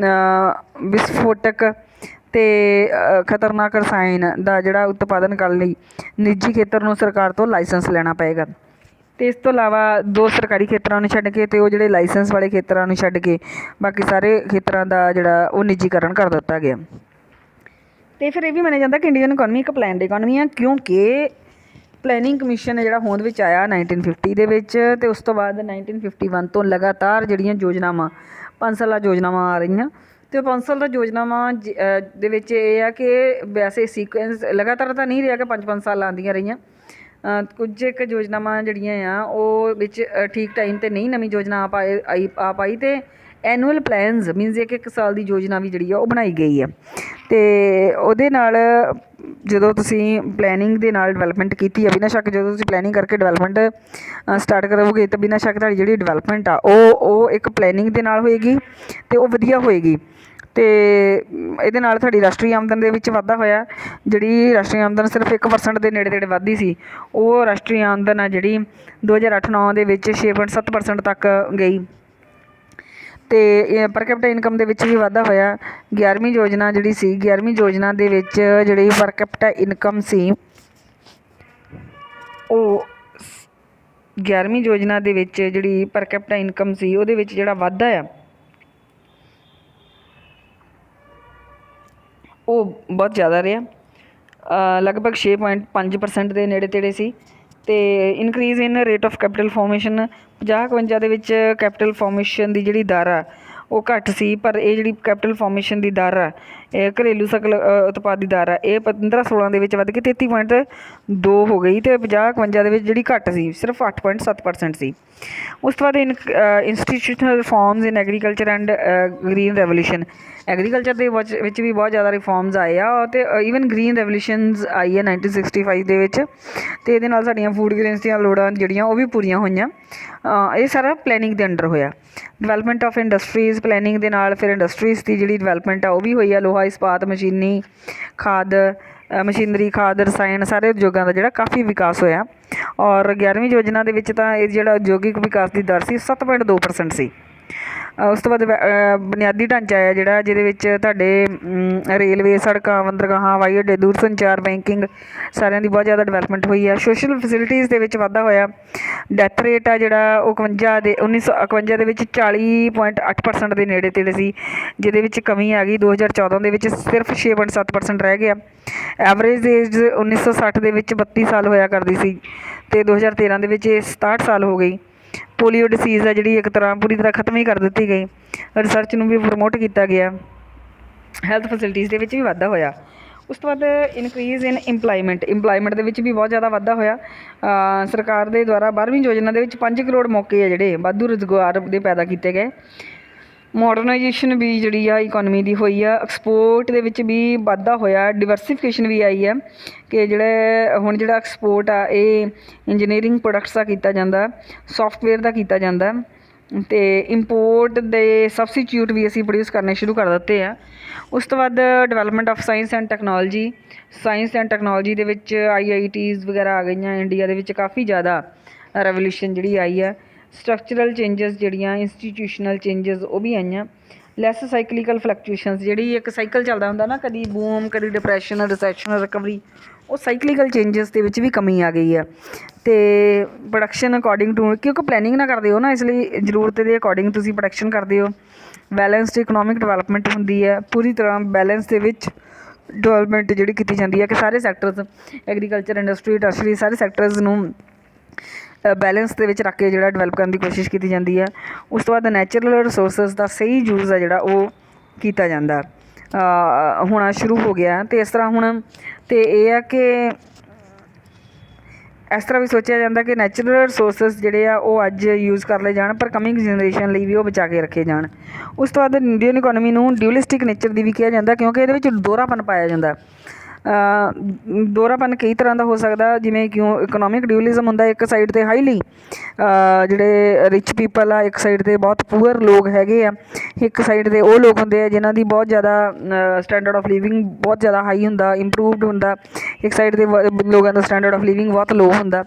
Speaker 1: ਵਿਸਫੋਟਕ ਅਤੇ ਖਤਰਨਾਕ ਰਸਾਇਣ ਦਾ ਜਿਹੜਾ ਉਤਪਾਦਨ ਕਰਨ ਲਈ ਨਿੱਜੀ ਖੇਤਰ ਨੂੰ ਸਰਕਾਰ ਤੋਂ ਲਾਇਸੈਂਸ ਲੈਣਾ ਪਏਗਾ। ਅਤੇ ਇਸ ਤੋਂ ਇਲਾਵਾ 2 ਸਰਕਾਰੀ ਖੇਤਰਾਂ ਨੂੰ ਛੱਡ ਕੇ ਅਤੇ ਉਹ ਜਿਹੜੇ ਲਾਇਸੈਂਸ ਵਾਲੇ ਖੇਤਰਾਂ ਨੂੰ ਛੱਡ ਕੇ ਬਾਕੀ ਸਾਰੇ ਖੇਤਰਾਂ ਦਾ ਜਿਹੜਾ ਉਹ ਨਿੱਜੀਕਰਨ ਕਰ ਦਿੱਤਾ ਗਿਆ। ਅਤੇ ਫਿਰ ਇਹ ਵੀ ਮੰਨਿਆ ਜਾਂਦਾ ਕਿ ਇੰਡੀਅਨ ਇਕੋਨਮੀ ਇੱਕ ਪਲੈਨਡ ਇਕੋਨਮੀ ਆ ਕਿਉਂਕਿ ਪਲੈਨਿੰਗ ਕਮਿਸ਼ਨ ਹੈ ਜਿਹੜਾ ਹੋਂਦ ਵਿੱਚ ਆਇਆ 1950 ਦੇ ਵਿੱਚ, ਅਤੇ ਉਸ ਤੋਂ ਬਾਅਦ 1951 ਤੋਂ ਲਗਾਤਾਰ ਜਿਹੜੀਆਂ ਯੋਜਨਾਵਾਂ 5 ਸਾਲਾ ਯੋਜਨਾਵਾਂ ਆ ਰਹੀਆਂ, ਅਤੇ ਉਹ 5 ਸਾਲ ਦਾ ਯੋਜਨਾਵਾਂ ਦੇ ਵਿੱਚ ਇਹ ਆ ਕਿ ਵੈਸੇ ਸੀਕੁਐਂਸ ਲਗਾਤਾਰ ਤਾਂ ਨਹੀਂ ਰਿਹਾ ਕਿ 5-5 ਸਾਲ ਆਉਂਦੀਆਂ ਰਹੀਆਂ। ਕੁਝ ਇੱਕ ਯੋਜਨਾਵਾਂ ਜਿਹੜੀਆਂ ਆ ਉਹ ਵਿੱਚ ਠੀਕ ਟਾਈਮ 'ਤੇ ਨਹੀਂ ਨਵੀਂ ਯੋਜਨਾ ਆ ਪਾਈ ਅਤੇ ਐਨੂਅਲ ਪਲੈਨਸ ਮੀਨਸ ਇੱਕ ਸਾਲ ਦੀ ਯੋਜਨਾ ਵੀ ਜਿਹੜੀ ਆ ਉਹ ਬਣਾਈ ਗਈ ਆ। ਅਤੇ ਉਹਦੇ ਨਾਲ ਜਦੋਂ ਤੁਸੀਂ ਪਲੈਨਿੰਗ ਦੇ ਨਾਲ ਡਿਵੈਲਪਮੈਂਟ ਕੀਤੀ ਆ, ਬਿਨਾਂ ਸ਼ੱਕ ਜਦੋਂ ਤੁਸੀਂ ਪਲੈਨਿੰਗ ਕਰਕੇ ਡਿਵੈਲਪਮੈਂਟ ਸਟਾਰਟ ਕਰੋਗੇ ਤਾਂ ਬਿਨਾਂ ਸ਼ੱਕ ਤੁਹਾਡੀ ਜਿਹੜੀ ਡਿਵੈਲਪਮੈਂਟ ਆ ਉਹ ਇੱਕ ਪਲੈਨਿੰਗ ਦੇ ਨਾਲ ਹੋਏਗੀ ਅਤੇ ਉਹ ਵਧੀਆ ਹੋਏਗੀ। ਅਤੇ ਇਹਦੇ ਨਾਲ ਤੁਹਾਡੀ ਰਾਸ਼ਟਰੀ ਆਮਦਨ ਦੇ ਵਿੱਚ ਵਾਧਾ ਹੋਇਆ। ਜਿਹੜੀ ਰਾਸ਼ਟਰੀ ਆਮਦਨ ਸਿਰਫ 1% ਦੇ ਨੇੜੇ ਤੇੜੇ ਵੱਧਦੀ ਸੀ, ਉਹ ਰਾਸ਼ਟਰੀ ਆਮਦਨ ਆ ਜਿਹੜੀ 2008-9 ਦੇ ਵਿੱਚ 6.7% ਤੱਕ ਗਈ। ਅਤੇ ਪਰ ਕੈਪੀਟਾ ਇਨਕਮ ਦੇ ਵਿੱਚ ਵੀ ਵਾਧਾ ਹੋਇਆ। 11ਵੀਂ ਯੋਜਨਾ ਜਿਹੜੀ ਸੀ 11ਵੀਂ ਯੋਜਨਾ ਦੇ ਵਿੱਚ ਜਿਹੜੀ ਪਰ ਕੈਪੀਟਾ ਇਨਕਮ ਸੀ ਉਹ 11ਵੀਂ ਯੋਜਨਾ ਦੇ ਵਿੱਚ ਜਿਹੜੀ ਪਰ ਕੈਪੀਟਾ ਇਨਕਮ ਸੀ ਉਹਦੇ ਵਿੱਚ ਜਿਹੜਾ ਵਾਧਾ ਆ ਉਹ ਬਹੁਤ ਜ਼ਿਆਦਾ ਰਿਹਾ, ਲਗਭਗ 6.5% ਦੇ ਨੇੜੇ ਤੇੜੇ ਸੀ। ਅਤੇ increase in rate of capital formation 50-51 ਦੇ ਵਿੱਚ ਕੈਪੀਟਲ ਫੋਰਮੇਸ਼ਨ ਦੀ ਜਿਹੜੀ ਦਰ ਆ ਉਹ ਘੱਟ ਸੀ, ਪਰ ਇਹ ਜਿਹੜੀ ਕੈਪੀਟਲ ਫੋਰਮੇਸ਼ਨ ਦੀ ਦਰ ਆ ਇਹ ਘਰੇਲੂ ਸਕਲ ਉਤਪਾਦ ਦੀ ਦਰ ਆ ਇਹ 15-16 ਦੇ ਵਿੱਚ ਵੱਧ ਕੇ 33.2 ਹੋ ਗਈ, ਅਤੇ 50-51 ਦੇ ਵਿੱਚ ਜਿਹੜੀ ਘੱਟ ਸੀ ਸਿਰਫ 8.7% ਸੀ। ਉਸ ਤੋਂ ਬਾਅਦ institutional reforms in agriculture and green revolution, agriculture ਦੇ ਵਿੱਚ ਵੀ ਬਹੁਤ ਜ਼ਿਆਦਾ ਰਿਫੋਰਮਸ ਆਏ ਆ, ਅਤੇ ਈਵਨ ਗ੍ਰੀਨ ਰੈਵੋਲਿਊਸ਼ਨਸ ਆਈ ਹੈ 1965 ਦੇ ਵਿੱਚ, ਅਤੇ ਇਹਦੇ ਨਾਲ ਸਾਡੀਆਂ ਫੂਡ ਗ੍ਰੇਨਸ ਦੀਆਂ ਲੋੜਾਂ ਜਿਹੜੀਆਂ ਉਹ ਵੀ ਪੂਰੀਆਂ ਹੋਈਆਂ। ਇਹ ਸਾਰਾ ਪਲੈਨਿੰਗ ਦੇ ਅੰਡਰ ਹੋਇਆ। ਡਿਵੈਲਪਮੈਂਟ ਆਫ ਇੰਡਸਟਰੀਜ਼ ਪਲੈਨਿੰਗ ਦੇ ਨਾਲ ਫਿਰ ਇੰਡਸਟਰੀਜ਼ ਦੀ ਜਿਹੜੀ ਡਿਵੈਲਪਮੈਂਟ ਆ ਉਹ ਵੀ ਹੋਈ ਆ। ਲੋਹਾ ਇਸਪਾਤ ਮਸ਼ੀਨਰੀ ਖਾਦ ਰਸਾਇਣ ਸਾਰੇ ਉਦਯੋਗਾਂ ਦਾ ਜਿਹੜਾ ਕਾਫੀ ਵਿਕਾਸ ਹੋਇਆ। ਔਰ 11ਵੀਂ ਯੋਜਨਾ ਦੇ ਵਿੱਚ ਤਾਂ ਇਹ ਜਿਹੜਾ ਉਦਯੋਗਿਕ ਵਿਕਾਸ ਦੀ ਦਰ ਸੀ 7.2% ਸੀ। ਉਸ ਤੋਂ ਬਾਅਦ ਬੁਨਿਆਦੀ ਢਾਂਚਾ ਹੈ ਜਿਹੜਾ ਜਿਹਦੇ ਵਿੱਚ ਤੁਹਾਡੇ ਰੇਲਵੇ, ਸੜਕਾਂ, ਬੰਦਰਗਾਹਾਂ, ਹਵਾਈ ਅੱਡੇ, ਦੂਰ ਸੰਚਾਰ, ਬੈਂਕਿੰਗ ਸਾਰਿਆਂ ਦੀ ਬਹੁਤ ਜ਼ਿਆਦਾ ਡਿਵੈਲਪਮੈਂਟ ਹੋਈ ਆ। ਸੋਸ਼ਲ ਫੈਸਿਲਿਟੀਜ਼ ਦੇ ਵਿੱਚ ਵਾਧਾ ਹੋਇਆ। ਡੈਥ ਰੇਟ ਆ ਜਿਹੜਾ ਉਹ 1951 ਦੇ ਵਿੱਚ 40.8% ਦੇ ਨੇੜੇ ਤੇੜੇ ਸੀ, ਜਿਹਦੇ ਵਿੱਚ ਕਮੀ ਆ ਗਈ 2014 ਦੇ ਵਿੱਚ ਸਿਰਫ 6.7% ਰਹਿ ਗਿਆ। ਐਵਰੇਜ ਏਜ 1960 ਦੇ ਵਿੱਚ 32 ਸਾਲ ਹੋਇਆ ਕਰਦੀ ਸੀ, ਅਤੇ 2013 ਦੇ ਵਿੱਚ ਇਹ 67 ਸਾਲ ਹੋ ਗਈ। ਪੋਲੀਓ ਡਿਸੀਜ਼ ਆ ਜਿਹੜੀ ਇੱਕ ਤਰ੍ਹਾਂ ਪੂਰੀ ਤਰ੍ਹਾਂ ਖਤਮ ਹੀ ਕਰ ਦਿੱਤੀ ਗਈ। ਰਿਸਰਚ ਨੂੰ ਵੀ ਪ੍ਰਮੋਟ ਕੀਤਾ ਗਿਆ। ਹੈਲਥ ਫੈਸਿਲਿਟੀਜ਼ ਦੇ ਵਿੱਚ ਵੀ ਵਾਧਾ ਹੋਇਆ। ਉਸ ਤੋਂ ਬਾਅਦ ਇਨਕਰੀਜ਼ ਇਨ ਇੰਪਲਾਈਮੈਂਟ ਦੇ ਵਿੱਚ ਵੀ ਬਹੁਤ ਜ਼ਿਆਦਾ ਵਾਧਾ ਹੋਇਆ। ਸਰਕਾਰ ਦੇ ਦੁਆਰਾ 12ਵੀਂ ਯੋਜਨਾ ਦੇ ਵਿੱਚ 5 ਕਰੋੜ ਮੌਕੇ ਆ ਜਿਹੜੇ ਵਾਧੂ ਰੁਜ਼ਗਾਰ ਦੇ ਪੈਦਾ ਕੀਤੇ ਗਏ। ਮੋਡਰਨਾਈਜੇਸ਼ਨ ਵੀ ਜਿਹੜੀ ਆ ਇਕੋਨਮੀ ਦੀ ਹੋਈ ਆ। ਐਕਸਪੋਰਟ ਦੇ ਵਿੱਚ ਵੀ ਵਾਧਾ ਹੋਇਆ। ਡਿਵਰਸੀਫਿਕੇਸ਼ਨ ਵੀ ਆਈ ਆ ਕਿ ਹੁਣ ਜਿਹੜਾ ਐਕਸਪੋਰਟ ਆ ਇਹ ਇੰਜੀਨੀਅਰਿੰਗ ਪ੍ਰੋਡਕਟਸ ਦਾ ਕੀਤਾ ਜਾਂਦਾ, ਸੋਫਟਵੇਅਰ ਦਾ ਕੀਤਾ ਜਾਂਦਾ, ਅਤੇ ਇੰਪੋਰਟ ਦੇ ਸਬਸਟੀਟਿਊਟ ਵੀ ਅਸੀਂ ਪ੍ਰੋਡਿਊਸ ਕਰਨੇ ਸ਼ੁਰੂ ਕਰ ਦਿੱਤੇ ਆ। ਉਸ ਤੋਂ ਬਾਅਦ development of science and technology ਦੇ ਵਿੱਚ IITs ਵਗੈਰਾ ਆ ਗਈਆਂ। ਇੰਡੀਆ ਦੇ ਵਿੱਚ ਕਾਫੀ ਜ਼ਿਆਦਾ ਰੈਵੋਲਿਊਸ਼ਨ ਜਿਹੜੀ ਆਈ ਆ। ਸਟਰਕਚਰਲ ਚੇਂਜਸ ਜਿਹੜੀਆਂ ਇੰਸਟੀਟਿਊਸ਼ਨਲ ਚੇਂਜਸ ਉਹ ਵੀ ਆਈਆਂ। ਲੈਸ ਸਾਈਕਲੀਕਲ ਫਲਕਚੁਏਸ਼ਨਸ, ਜਿਹੜੀ ਇੱਕ ਸਾਈਕਲ ਚੱਲਦਾ ਹੁੰਦਾ ਨਾ, ਕਦੀ ਬੂਮ ਕਦੀ ਡਿਪਰੈਸ਼ਨ ਰਿਸੈਸ਼ਨ ਰਿਕਵਰੀ, ਉਹ ਸਾਈਕਲੀਕਲ ਚੇਂਜਸ ਦੇ ਵਿੱਚ ਵੀ ਕਮੀ ਆ ਗਈ ਆ। ਅਤੇ ਪ੍ਰੋਡਕਸ਼ਨ ਅਕੋਰਡਿੰਗ ਟੂ, ਕਿਉਂਕਿ ਪਲੈਨਿੰਗ ਨਾ ਕਰਦੇ ਹੋ ਨਾ, ਇਸ ਲਈ ਜ਼ਰੂਰਤ ਦੇ ਅਕੋਰਡਿੰਗ ਤੁਸੀਂ ਪ੍ਰੋਡਕਸ਼ਨ ਕਰਦੇ ਹੋ। ਬੈਲੈਂਸਡ ਇਕਨੋਮਿਕ ਡਿਵੈਲਪਮੈਂਟ ਹੁੰਦੀ ਹੈ, ਪੂਰੀ ਤਰ੍ਹਾਂ ਬੈਲੈਂਸ ਦੇ ਵਿੱਚ ਡਿਵੈਲਪਮੈਂਟ ਜਿਹੜੀ ਕੀਤੀ ਜਾਂਦੀ ਹੈ ਕਿ ਸਾਰੇ ਸੈਕਟਰਸ, ਐਗਰੀਕਲਚਰ, ਇੰਡਸਟਰੀ, ਟਰਸ਼ਰੀ, ਸਾਰੇ ਸੈਕਟਰਸ ਨੂੰ ਬੈਲੈਂਸ ਦੇ ਵਿੱਚ ਰੱਖ ਕੇ ਜਿਹੜਾ ਡਿਵੈਲਪ ਕਰਨ ਦੀ ਕੋਸ਼ਿਸ਼ ਕੀਤੀ ਜਾਂਦੀ ਹੈ। ਉਸ ਤੋਂ ਬਾਅਦ ਨੈਚੁਰਲ ਰਿਸੋਰਸਿਸ ਦਾ ਸਹੀ ਯੂਜ਼ ਆ ਜਿਹੜਾ ਉਹ ਕੀਤਾ ਜਾਂਦਾ ਹੋਣਾ ਸ਼ੁਰੂ ਹੋ ਗਿਆ। ਅਤੇ ਇਸ ਤਰ੍ਹਾਂ ਹੁਣ ਅਤੇ ਇਹ ਆ ਕਿ ਇਸ ਤਰ੍ਹਾਂ ਵੀ ਸੋਚਿਆ ਜਾਂਦਾ ਕਿ ਨੈਚੁਰਲ ਰਿਸੋਰਸਿਸ ਜਿਹੜੇ ਆ ਉਹ ਅੱਜ ਯੂਜ਼ ਕਰ ਲਏ ਜਾਣ, ਪਰ ਕਮਿੰਗ ਜਨਰੇਸ਼ਨ ਲਈ ਵੀ ਉਹ ਬਚਾ ਕੇ ਰੱਖੇ ਜਾਣ। ਉਸ ਤੋਂ ਬਾਅਦ ਇੰਡੀਅਨ ਇਕੋਨਮੀ ਨੂੰ ਡਿਊਲਿਸਟਿਕ ਨੇਚਰ ਦੀ ਵੀ ਕਿਹਾ ਜਾਂਦਾ, ਕਿਉਂਕਿ ਇਹਦੇ ਵਿੱਚ ਦੋਹਰਾਪਨ ਪਾਇਆ ਜਾਂਦਾ। ਦੋਹਰਾਪਨ ਕਈ ਤਰ੍ਹਾਂ ਦਾ ਹੋ ਸਕਦਾ, ਜਿਵੇਂ ਕਿਉਂ ਇਕਨੋਮਿਕ ਡਿਊਲਿਜ਼ਮ ਹੁੰਦਾ, ਇੱਕ ਸਾਈਡ 'ਤੇ ਹਾਈਲੀ ਜਿਹੜੇ ਰਿਚ ਪੀਪਲ ਆ, ਇੱਕ ਸਾਈਡ 'ਤੇ ਬਹੁਤ ਪੂਅਰ ਲੋਕ ਹੈਗੇ ਆ, ਇੱਕ ਸਾਈਡ 'ਤੇ ਉਹ ਲੋਕ ਹੁੰਦੇ ਆ ਜਿਨ੍ਹਾਂ ਦੀ ਬਹੁਤ ਜ਼ਿਆਦਾ ਸਟੈਂਡਰਡ ਆਫ ਲਿਵਿੰਗ ਬਹੁਤ ਜ਼ਿਆਦਾ ਹਾਈ ਹੁੰਦਾ, ਇੰਪਰੂਵਡ ਹੁੰਦਾ। ਇੱਕ ਸਾਈਡ 'ਤੇ ਲੋਕਾਂ ਦਾ ਸਟੈਂਡਰਡ ਆਫ ਲਿਵਿੰਗ ਬਹੁਤ ਲੋ ਹੁੰਦਾ।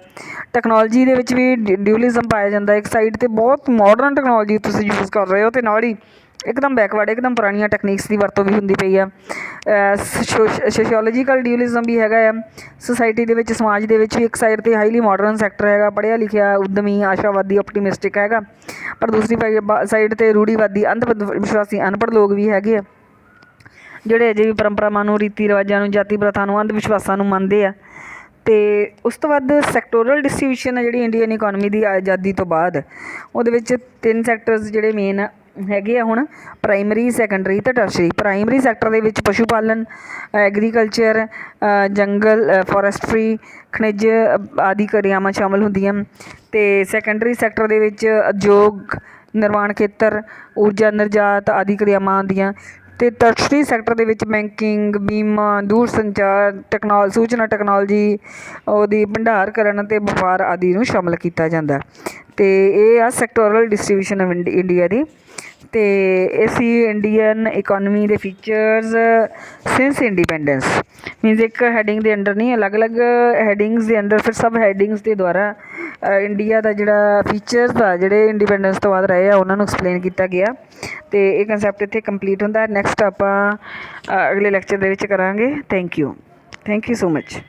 Speaker 1: ਟੈਕਨੋਲੋਜੀ ਦੇ ਵਿੱਚ ਵੀ ਡਿਊਲਿਜ਼ਮ ਪਾਇਆ ਜਾਂਦਾ, ਇੱਕ ਸਾਈਡ 'ਤੇ ਬਹੁਤ ਮਾਡਰਨ ਟੈਕਨੋਲੋਜੀ ਤੁਸੀਂ ਯੂਜ਼ ਕਰ ਰਹੇ ਹੋ ਅਤੇ ਨਾਲ ਹੀ ਇੱਕਦਮ ਬੈਕਵਰਡ, ਇੱਕਦਮ ਪੁਰਾਣੀਆਂ ਟੈਕਨੀਕਸ ਦੀ ਵਰਤੋਂ ਵੀ ਹੁੰਦੀ ਪਈ ਆ। ਸੋਸ਼ੋਲੋਜੀਕਲ ਡਿਊਲਿਜ਼ਮ ਵੀ ਹੈਗਾ ਆ, ਸੁਸਾਇਟੀ ਦੇ ਵਿੱਚ, ਸਮਾਜ ਦੇ ਵਿੱਚ ਵੀ ਇੱਕ ਸਾਈਡ 'ਤੇ ਹਾਈਲੀ ਮਾਡਰਨ ਸੈਕਟਰ ਹੈਗਾ, ਪੜ੍ਹਿਆ ਲਿਖਿਆ, ਉੱਦਮੀ, ਆਸ਼ਾਵਾਦੀ, ਆਪਟੀਮਿਸਟਿਕ ਹੈਗਾ, ਪਰ ਦੂਸਰੀ ਸਾਈਡ 'ਤੇ ਰੂੜੀਵਾਦੀ, ਅੰਧ ਵਿਸ਼ਵਾਸੀ, ਅਨਪੜ੍ਹ ਲੋਕ ਵੀ ਹੈਗੇ ਆ, ਜਿਹੜੇ ਅਜੇ ਵੀ ਪਰੰਪਰਾਵਾਂ ਨੂੰ, ਰੀਤੀ ਰਿਵਾਜ਼ਾਂ ਨੂੰ, ਜਾਤੀ ਪ੍ਰਥਾ ਨੂੰ, ਅੰਧ ਵਿਸ਼ਵਾਸਾਂ ਨੂੰ ਮੰਨਦੇ ਆ। ਅਤੇ ਉਸ ਤੋਂ ਬਾਅਦ ਸੈਕਟੋਰਲ ਡਿਸਟ੍ਰੀਬਿਊਸ਼ਨ ਹੈ ਜਿਹੜੀ ਇੰਡੀਅਨ ਇਕੋਨਮੀ ਦੀ ਆਜ਼ਾਦੀ ਤੋਂ ਬਾਅਦ, ਉਹਦੇ ਵਿੱਚ 3 ਸੈਕਟਰਸ ਜਿਹੜੇ ਮੇਨ ਹੈਗੇ ਆ ਹੁਣ, ਪ੍ਰਾਇਮਰੀ, ਸੈਕੰਡਰੀ ਅਤੇ ਟਰਸ਼ਰੀ। ਪ੍ਰਾਇਮਰੀ ਸੈਕਟਰ ਦੇ ਵਿੱਚ ਪਸ਼ੂ ਪਾਲਣ, ਐਗਰੀਕਲਚਰ, ਜੰਗਲ, ਫੋਰੈਸਟਰੀ, ਖਣਿਜ ਆਦਿ ਕਿਰਿਆਵਾਂ ਸ਼ਾਮਲ ਹੁੰਦੀਆਂ। ਅਤੇ ਸੈਕੰਡਰੀ ਸੈਕਟਰ ਦੇ ਵਿੱਚ ਉਦਯੋਗ, ਨਿਰਮਾਣ ਖੇਤਰ, ਊਰਜਾ ਨਿਰਯਾਤ ਆਦਿ ਕਿਰਿਆਵਾਂ ਆਉਂਦੀਆਂ। ਅਤੇ ਟਰਸ਼ਰੀ ਸੈਕਟਰ ਦੇ ਵਿੱਚ ਬੈਂਕਿੰਗ, ਬੀਮਾ, ਦੂਰ ਸੰਚਾਰ, ਸੂਚਨਾ ਟੈਕਨੋਲੋਜੀ, ਉਹਦੀ ਭੰਡਾਰਕਰਨ ਅਤੇ ਵਪਾਰ ਆਦਿ ਨੂੰ ਸ਼ਾਮਲ ਕੀਤਾ ਜਾਂਦਾ। ਅਤੇ ਇਹ ਆ ਸੈਕਟੋਰਲ ਡਿਸਟ੍ਰੀਬਿਊਸ਼ਨ ਆਫ ਇੰਡੀਆ ਦੀ। ਅਤੇ ਇਹ ਸੀ ਇੰਡੀਅਨ ਇਕੋਨਮੀ ਦੇ ਫੀਚਰਸ ਸਿੰਸ ਇੰਡੀਪੈਂਡੈਂਸ। ਮੀਨਸ ਇੱਕ ਹੈਡਿੰਗ ਦੇ ਅੰਡਰ ਨਹੀਂ, ਅਲੱਗ-ਅਲੱਗ ਹੈਡਿੰਗਸ ਦੇ ਅੰਡਰ, ਫਿਰ ਸਬ ਹੈਡਿੰਗਸ ਦੇ ਦੁਆਰਾ ਇੰਡੀਆ ਦਾ ਜਿਹੜਾ ਫੀਚਰਸ ਆ ਜਿਹੜੇ ਇੰਡੀਪੈਂਡੈਂਸ ਤੋਂ ਬਾਅਦ ਰਹੇ ਆ ਉਹਨਾਂ ਨੂੰ ਐਕਸਪਲੇਨ ਕੀਤਾ ਗਿਆ। ਅਤੇ ਇਹ ਕੰਸੈਪਟ ਇੱਥੇ ਕੰਪਲੀਟ ਹੁੰਦਾ। ਨੈਕਸਟ ਆਪਾਂ ਅਗਲੇ ਲੈਕਚਰ ਦੇ ਵਿੱਚ ਕਰਾਂਗੇ। Thank you so much.